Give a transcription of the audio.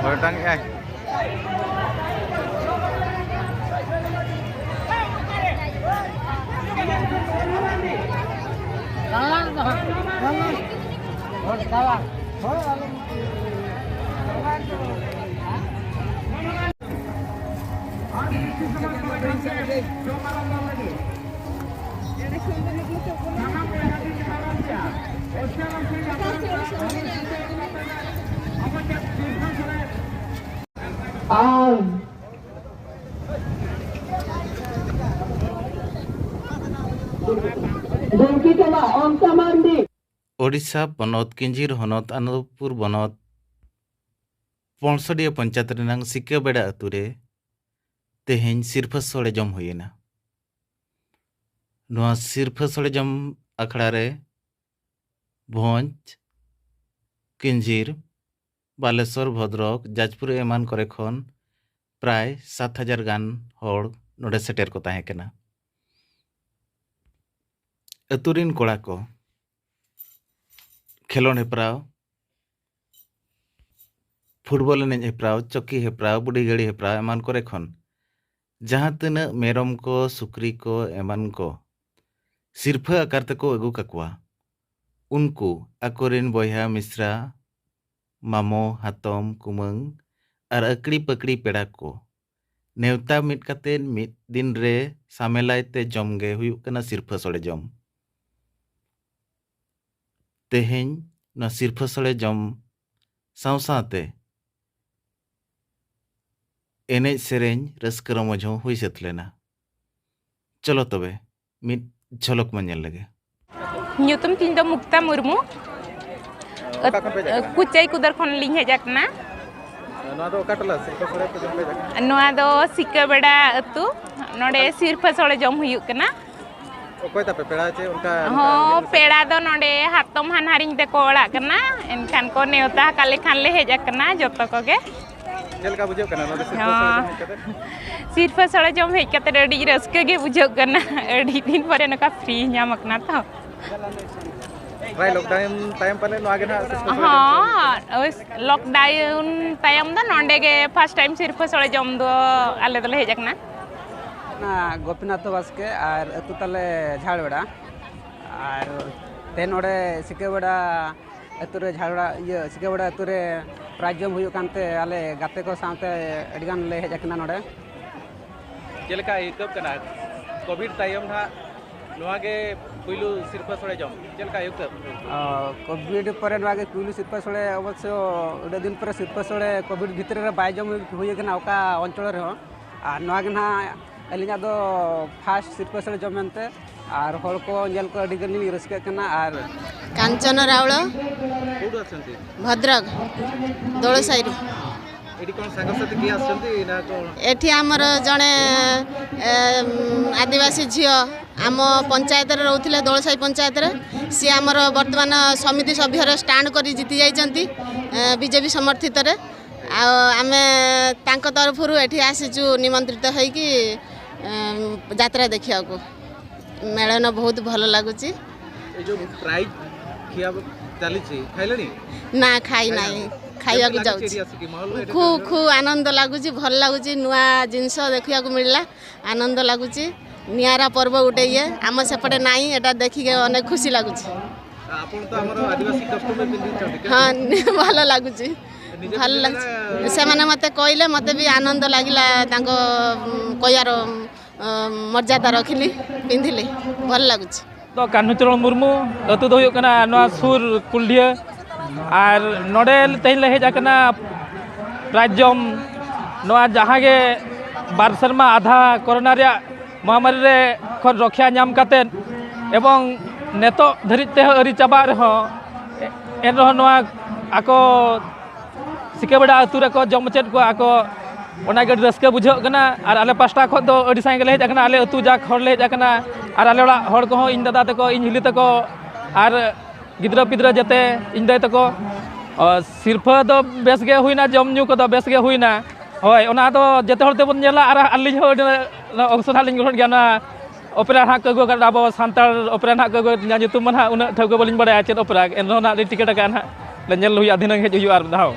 Orang ya. Odisha बनत किंजीर हनत आनंदपुर बनत पौंसडिया पंचायत रेनांग सिक्काबेड़ा अतुरे तेहें सिरफा सोड़े जम हुईना। नुआ सिरफा सोड़े जम अखड़ा रे भोंज किंजीर बालेश्वर भद्रक जाजपुर एमान करे खन प्राय 7,000 गान होड़ नोडे सेटेर को ताहें केना। अतुरिन कोड़ा को खेलोन हेप्राव फुटबॉल एनेज हेप्राव चौकी हेप्राव बुढ़ी गाड़ी हेप्राव एमान करे खन जहाँ तिना मेरम को सुक्री को एमान को सिरफा आकार तको अगू काकुआ उनको आकोरिन बोया मिश्रा मामो हातम कुमंग और अकड़ी पकड़ी पेड़ा को नेवता मिट काते मिट दिन रे सामेलायते जमगे हुई कना सिरफा सोड़े जम तेहें न सिरफा सोड़े जम सावसाते एनेज सेरेंज रस्कर मजो हुई सेतलेना। चलो तबे मिट झलक मंजल लगे। ᱧᱩᱛᱩᱢ ᱛᱤᱧ ᱫᱚ ᱢᱩᱠᱛᱟ ᱢᱩᱨᱢᱩ ᱠᱩᱪᱟᱭ ᱠᱩᱫᱟᱨ ᱠᱷᱚᱱ ᱞᱤᱧ ᱦᱮᱡ ᱟᱠᱟᱱᱟ। ᱱᱚᱣᱟ ᱫᱚ ᱚᱠᱟ ᱴᱚᱞᱟ ᱥᱤᱨᱯᱟᱹ ᱥᱚᱲᱮ ᱯᱮ ᱡᱚᱢ ᱞᱮᱫᱟ? ᱱᱚᱣᱟ ᱫᱚ ᱥᱤᱠᱟᱹᱵᱮᱲᱟ ᱟᱹᱛᱩ ᱱᱚᱰᱮ ᱥᱤᱨᱯᱟᱹ ᱥᱚᱲᱮ ᱡᱚᱢ ᱦᱩᱭᱩᱜ ᱠᱟᱱᱟ। ᱚᱠᱚᱭ ᱛᱟᱯᱮ ᱯᱮᱲᱟ ᱪᱮ ᱚᱱᱠᱟ? ᱦᱚᱸ ᱯᱮᱲᱟ ᱫᱚ ᱱᱚᱰᱮ ᱦᱟᱛᱚᱢ ᱦᱟᱱᱦᱟᱨᱤᱧ ᱛᱮᱠᱚ ᱚᱲᱟᱜ ᱠᱟᱱᱟ ᱮᱱᱠᱷᱟᱱ ᱠᱚ ᱱᱮᱣᱛᱟ ᱠᱟᱞᱮ ᱠᱷᱟᱱ ᱞᱮ ᱦᱮᱡ ᱟᱠᱟᱱᱟ ᱡᱚᱛᱚ ᱠᱚᱜᱮ। ᱪᱮᱫ ᱞᱮᱠᱟ ᱵᱩᱡᱷᱟᱹᱜ ᱠᱟᱱᱟ ᱱᱚᱰᱮ ᱥᱤᱨᱯᱟᱹ ᱥᱚᱲᱮ ᱡᱚᱢ ᱦᱮᱡ ᱠᱟᱛᱮ? ᱥᱤᱨᱯᱟᱹ ᱥᱚᱲᱮ ᱡᱚᱢ ᱦᱮᱡ ᱠᱟᱛᱮ ᱟᱹᱰᱤ ᱨᱟᱹᱥᱠᱟᱹ ᱜᱮ ᱵᱩᱡᱷᱟᱹᱜ ᱠᱟᱱᱟ ᱟᱹᱰᱤ ᱫᱤᱱ ᱯᱚᱨᱮ ᱱᱚᱝᱠᱟ ᱯᱷᱨᱤ ᱧᱟᱢ ᱟᱠᱟᱱᱟ ᱛᱚ। प्राय लॉकडाउन टाइम पाले नो आगे ना हाँ लॉकडाउन तायम दो नोंडे के फर्स्ट टाइम सिर्फ सोड़े जम दो आले दले हेज कना ना गोपीनाथ बास्के और अतु ताले झाड़बेड़ा और तेन ओडे सिकेबेड़ा अतुरे झाड़बेड़ा ये सिकेबेड़ा अतुरे प्राय जम हुयु कानते आले गाते को साथे अडिगान ले हेज कना नोडे जेलका इकब कना कोविड टाइम था नोआगे पुइलु सिरपा सोड़े जम जेलका इकब कोविड पर नोआगे पुइलु सिरपा सोड़े अवश्य ओडे दिन पर सिरपा सोड़े कोविड भितर रे बाय जम हुय कना ओका अंचल रे हो आ नोआगे ना अलिना दो फास्ट सिरपा सोड़े जम मेनते और हर को जेल को अडी गनी रस्के कना और कांचन रावल कोड अछंती भद्रक दोलसाई एडी कोन संगसति की आछंती ना कोन एठी हमर जणे आदिवासी झियो आम पंचायत रे रहउथिले दोलसाई पंचायत रे सी हमर वर्तमान समिति सभ्य रे स्टैंड करी जीति जाइचंती बीजेपी समर्थित रे आ आमे तांको तरफरु एठी आसीचु निमंत्रित होई कि यात्रा देखिया को मेलन बहुत भल लागुची ए जो प्राइज खिया चली छी खाइलनी ना खाई नाही खाइया को जाउची खूब आनंद लागुची भल लागुची नुआ जिंस देखिया को मिलला आनंद लागुची नियारा पर्व उठे ये आम सेपटे नाई एटा देखि के अनेक खुशी लागुची आपन तो हमर आदिवासी कस्टमर पिंदी छथि हां भल लागुची भल लाग से माने मते कहले मते भी आनंद लागिला तांको कयार मर्यादा रखिली पिंधिली भल लागुची तो कान्हुचरण मुर्मू अतु दो हुयु कना नवा सुर कुलडिया और नोडेल तेल हेज कना राज्यम नवा जहाँ के बार शर्मा आधा कोरोना रे महामारी रे खन रक्षा नाम काते एवं नेतो धरिते अरी चाबा रह एन रह नवा आको सिकेबेड़ा अतु रे को जमचेद को आको ओना गड रस्के बुझो कना और आले पास्टा खो दो अडी साइकिल हेज कना आले अतु जा खर ले हेज कना और आले ओड़ा हड़ को इन दादा तको इन हिली तको और गिद्रा पिद्रा जते इन दाय तको सिरफा दो बेस गे हुइना जम न्यू को दो बेस गे हुइना होय ओना दो जते हरते बन नेला और आली हो ऑक्शन हाल लिंग गया ना ओपेरा हाँ को कर अब सानतार ओपेरा हाँ को nyutum हाँ उन ठग को बलिंग बड़ा चेत ओपेरा एन टिकेट का ना ले दिनंग हेज हुआ